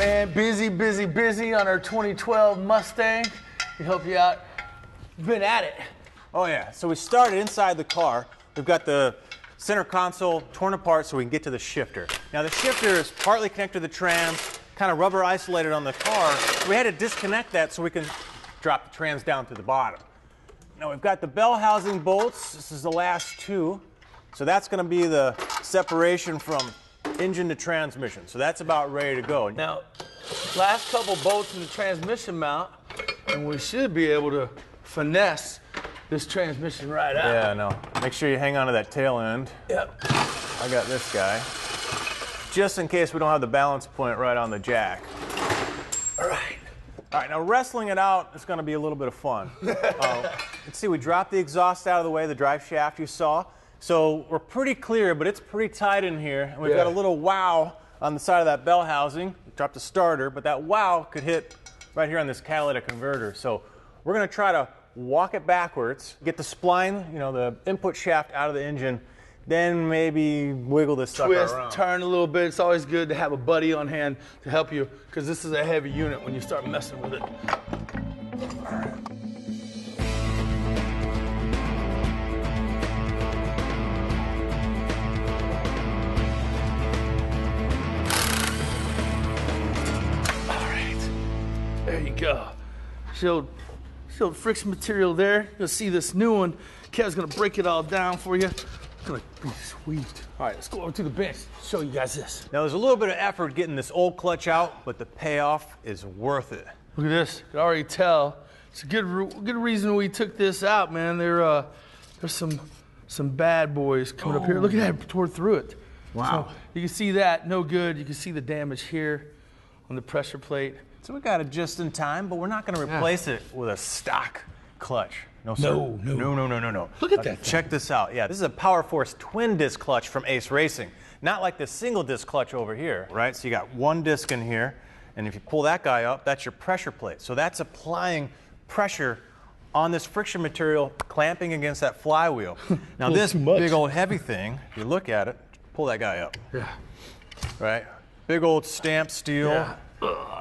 Man, busy on our 2012 Mustang. We help you out. Been at it. Oh yeah, so we started inside the car. We've got the center console torn apart so we can get to the shifter. Now the shifter is partly connected to the trans, kind of rubber isolated on the car. So we had to disconnect that so we can drop the trans down to the bottom. Now we've got the bell housing bolts. This is the last two. So that's going to be the separation from engine to transmission. So that's about ready to go. Now, last couple bolts in the transmission mount, and we should be able to finesse this transmission right out. Yeah, no. Make sure you hang on to that tail end. Yep. I got this guy. Just in case we don't have the balance point right on the jack. All right. All right, now wrestling it out is going to be a little bit of fun. Let's see, we dropped the exhaust out of the way, the drive shaft you saw. So we're pretty clear, but it's pretty tight in here. And we've got a little wow on the side of that bell housing. We dropped the starter, but that wow could hit right here on this catalytic converter. So we're going to try to walk it backwards, get the spline, the input shaft out of the engine, then maybe wiggle this sucker Twist, around. turn a little bit. It's always good to have a buddy on hand to help you, because this is a heavy unit when you start messing with it. All right. There you go. Showed friction material there. You'll see this new one. Kev's gonna break it all down for you. It's gonna be sweet. All right, let's go over to the bench. Show you guys this. Now there's a little bit of effort getting this old clutch out, but the payoff is worth it. Look at this. You can already tell. It's a good reason we took this out, man. There's some bad boys coming up here. Look at that, tore through it. Wow. So you can see that, no good. You can see the damage here on the pressure plate. So we got it just in time, but we're not going to replace it with a stock clutch. No, sir. No. Look at that. Check this out. Yeah, this is a Power Force twin disc clutch from Ace Racing. Not like this single disc clutch over here, right? So you got one disc in here, and if you pull that guy up, that's your pressure plate. So that's applying pressure on this friction material, clamping against that flywheel. Now this big old heavy thing, if you look at it, pull that guy up. Yeah. Right? Big old stamped steel. Yeah.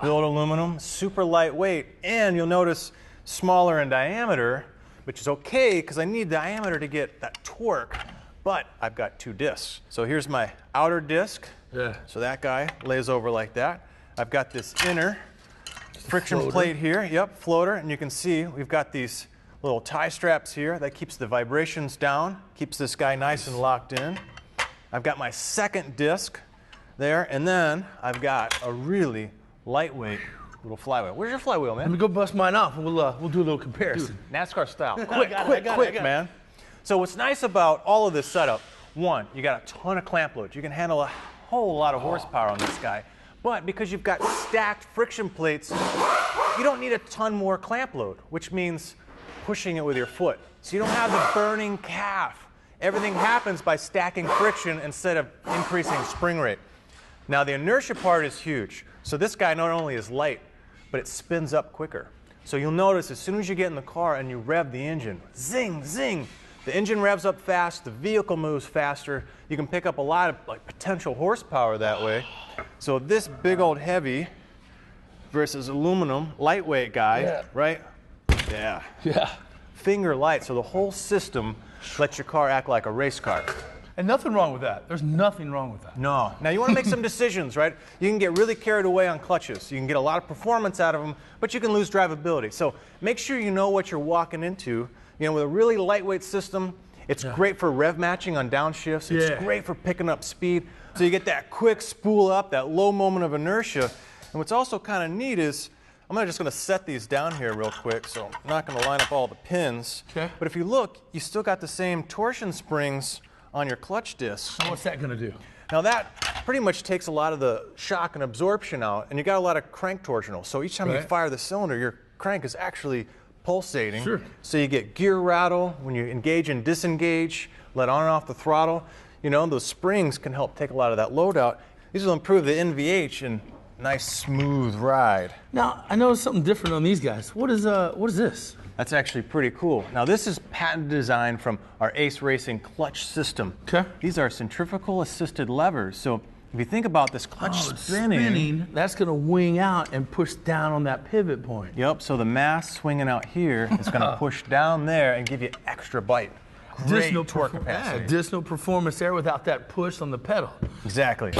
Built aluminum, super lightweight, and you'll notice smaller in diameter, which is okay because I need diameter to get that torque, but I've got two discs. So here's my outer disc. Yeah. So that guy lays over like that. I've got this inner friction plate here, floater, and you can see we've got these little tie straps here that keeps the vibrations down, keeps this guy nice and locked in. I've got my second disc there, and then I've got a really lightweight little flywheel. Where's your flywheel, man? Let me go bust mine off, and we'll do a little comparison. Dude, NASCAR style. Quick, man. So what's nice about all of this setup, one, you got a ton of clamp loads. You can handle a whole lot of horsepower on this guy. But because you've got stacked friction plates, you don't need a ton more clamp load, which means pushing it with your foot. So you don't have the burning calf. Everything happens by stacking friction instead of increasing spring rate. Now the inertia part is huge. So this guy not only is light, but it spins up quicker. So you'll notice as soon as you get in the car and you rev the engine, zing, zing, the engine revs up fast, the vehicle moves faster. You can pick up a lot of potential horsepower that way. So this big old heavy versus aluminum, lightweight guy, right? Yeah. Finger light, so the whole system lets your car act like a race car. And nothing wrong with that. There's nothing wrong with that. No. Now you want to make some decisions, right? You can get really carried away on clutches. You can get a lot of performance out of them, but you can lose drivability. So make sure you know what you're walking into. With a really lightweight system, it's great for rev matching on downshifts. It's great for picking up speed. So you get that quick spool up, that low moment of inertia. And what's also kind of neat is, I'm just going to set these down here real quick, so I'm not going to line up all the pins. Okay. But if you look, you still got the same torsion springs on your clutch discs. So what's that going to do? Now that pretty much takes a lot of the shock and absorption out, and you got a lot of crank torsional. So each time you fire the cylinder, your crank is actually pulsating. Sure. So you get gear rattle when you engage and disengage, let on and off the throttle. Those springs can help take a lot of that load out. These will improve the NVH and nice smooth ride. Now I noticed something different on these guys. What is this? That's actually pretty cool. Now this is patent design from our Ace Racing clutch system. Okay. These are centrifugal assisted levers. So If you think about this clutch spinning, that's going to wing out and push down on that pivot point. Yep, so the mass swinging out here is going to push down there and give you extra bite. Great torque capacity. Additional performance there without that push on the pedal. Exactly.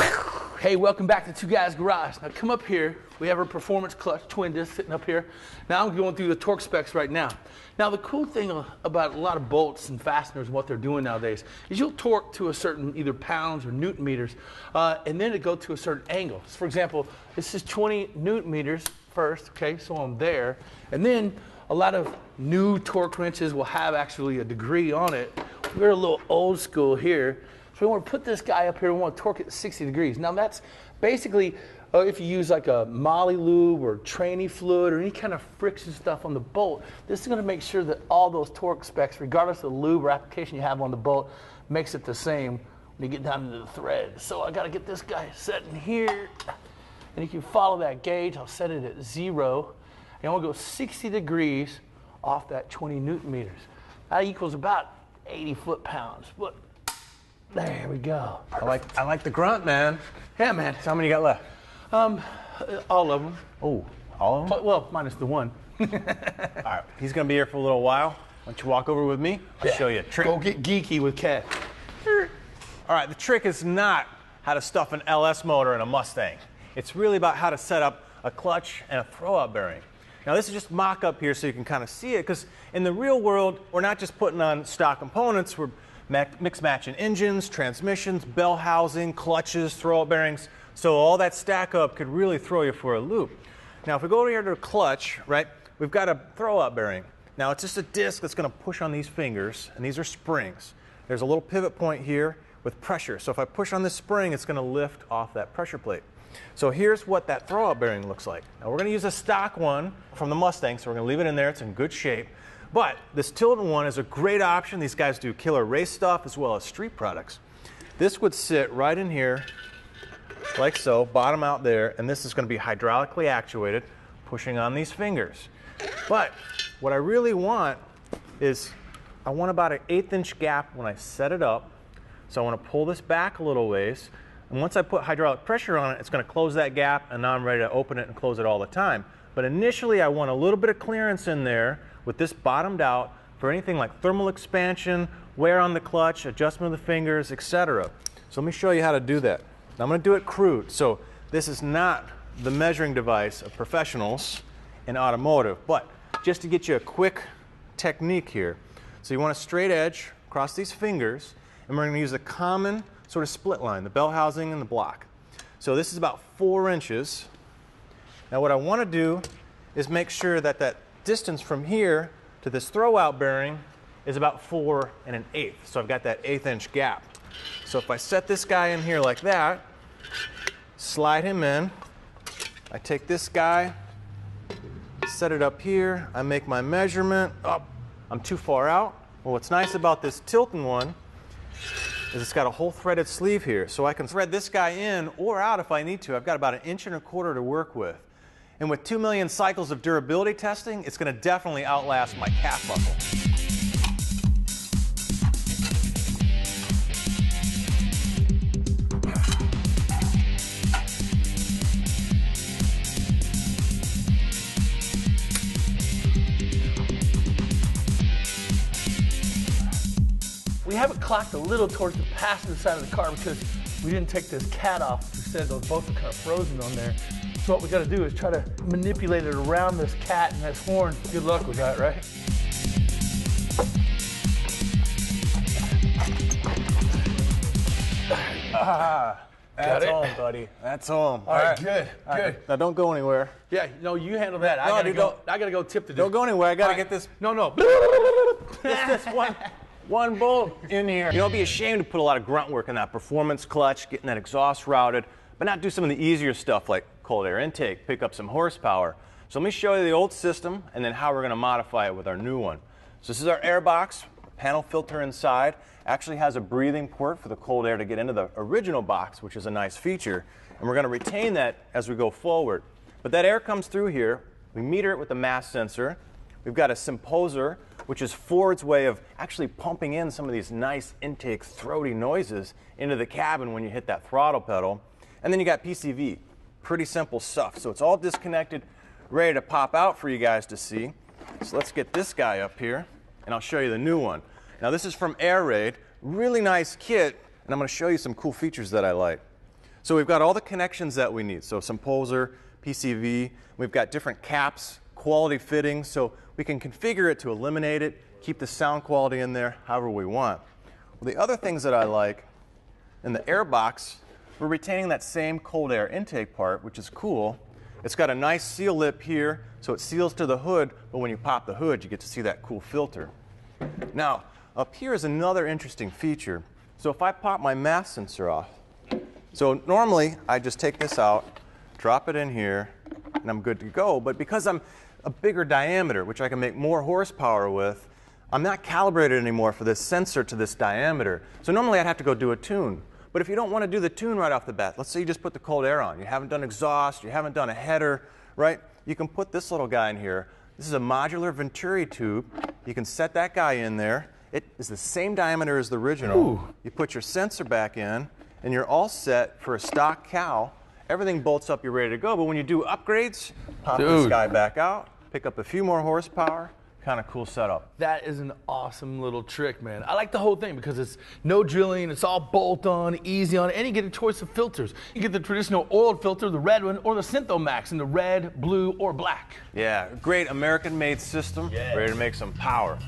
Hey, welcome back to Two Guys Garage. Now come up here. We have our performance clutch twin disc sitting up here. Now I'm going through the torque specs right now. Now the cool thing about a lot of bolts and fasteners and what they're doing nowadays is you'll torque to a certain either pounds or newton meters, and then it go to a certain angle. So for example, this is 20 newton meters first, okay, so I'm there. And then a lot of new torque wrenches will have actually a degree on it. We're a little old school here. So we want to put this guy up here, we want to torque it at 60 degrees. Now that's basically, if you use like a moly lube or tranny fluid or any kind of friction stuff on the bolt, this is going to make sure that all those torque specs, regardless of the lube or application you have on the bolt, makes it the same when you get down into the thread. So I got to get this guy set in here, and you can follow that gauge. I'll set it at 0, and I want to go 60 degrees off that 20 newton meters. That equals about 80 foot-pounds. But there we go. I like the grunt, man. Yeah, man. So how many you got left? All of them. Oh, all of them? Well, minus the one. All right, he's gonna be here for a little while. Why don't you walk over with me? I'll show you a trick. Go get geeky with Cat. All right, the trick is not how to stuff an LS motor in a Mustang. It's really about how to set up a clutch and a throwout bearing. Now this is just mock-up here so you can kind of see it, because in the real world, we're not just putting on stock components, we're mix-matching engines, transmissions, bell housing, clutches, throwout bearings. So all that stack up could really throw you for a loop. Now if we go over here to the clutch, right, we've got a throwout bearing. Now it's just a disc that's going to push on these fingers, and these are springs. There's a little pivot point here with pressure. So if I push on this spring, it's going to lift off that pressure plate. So here's what that throwout bearing looks like. Now we're going to use a stock one from the Mustang, so we're going to leave it in there. It's in good shape. But this tilted one is a great option. These guys do killer race stuff as well as street products. This would sit right in here, like so, bottom out there, and this is going to be hydraulically actuated, pushing on these fingers. But what I really want is, I want about an 1/8 inch gap when I set it up. So I want to pull this back a little ways, and once I put hydraulic pressure on it, it's going to close that gap, and now I'm ready to open it and close it all the time. But initially I want a little bit of clearance in there with this bottomed out for anything like thermal expansion, wear on the clutch, adjustment of the fingers, etc. So let me show you how to do that. Now I'm going to do it crude. So this is not the measuring device of professionals in automotive, but just to get you a quick technique here. So you want a straight edge across these fingers, and we're going to use a common sort of split line, the bell housing and the block. So this is about 4 inches. Now what I want to do is make sure that that distance from here to this throwout bearing is about 4 1/8. So I've got that 1/8 inch gap. So if I set this guy in here like that, slide him in, I take this guy, set it up here, I make my measurement. Oh, I'm too far out. Well, what's nice about this tilting one is it's got a whole threaded sleeve here, so I can thread this guy in or out if I need to. I've got about 1.25 inches to work with. And with 2 million cycles of durability testing, it's going to definitely outlast my calf muscle. We have it clocked a little towards the passenger side of the car because we didn't take this cat off. Instead, those bolts are kind of frozen on there. So what we got to do is try to manipulate it around this cat and this horn. Good luck with that, right? That's home, buddy. That's home. All right, good. Now don't go anywhere. Yeah, no, you handle that. I gotta go tip the disc. Don't go anywhere. I gotta get this. No. This one bolt in here. You don't be ashamed to put a lot of grunt work in that performance clutch, getting that exhaust routed, but not do some of the easier stuff like cold air intake, pick up some horsepower. So let me show you the old system and then how we're going to modify it with our new one. So this is our air box, panel filter inside. Actually has a breathing port for the cold air to get into the original box, which is a nice feature. And we're going to retain that as we go forward. But that air comes through here. We meter it with a mass sensor. We've got a symposer, which is Ford's way of actually pumping in some of these nice intake throaty noises into the cabin when you hit that throttle pedal. And then you got PCV. Pretty simple stuff. So it's all disconnected, ready to pop out for you guys to see. So let's get this guy up here, and I'll show you the new one. Now this is from Air Raid. Really nice kit, and I'm going to show you some cool features that I like. So we've got all the connections that we need. So some poser, PCV. We've got different caps, quality fittings, so we can configure it to eliminate it, keep the sound quality in there however we want. Well, the other things that I like, in the air box, we're retaining that same cold air intake part, which is cool. It's got a nice seal lip here, so it seals to the hood, but when you pop the hood, you get to see that cool filter. Now, up here is another interesting feature. So if I pop my mass sensor off, so normally I just take this out, drop it in here, and I'm good to go. But because I'm a bigger diameter, which I can make more horsepower with, I'm not calibrated anymore for this sensor to this diameter. So normally I'd have to go do a tune. But if you don't want to do the tune right off the bat, let's say you just put the cold air on, you haven't done exhaust, you haven't done a header, right? You can put this little guy in here. This is a modular Venturi tube. You can set that guy in there. It is the same diameter as the original. Ooh. You put your sensor back in, and you're all set for a stock cow. Everything bolts up, you're ready to go. But when you do upgrades, pop this guy back out, pick up a few more horsepower. Kind of cool setup. That is an awesome little trick, man. I like the whole thing because it's no drilling, it's all bolt on, easy on, and you get a choice of filters. You get the traditional oiled filter, the red one, or the Synthomax in the red, blue, or black. Yeah, great American-made system, ready to make some power.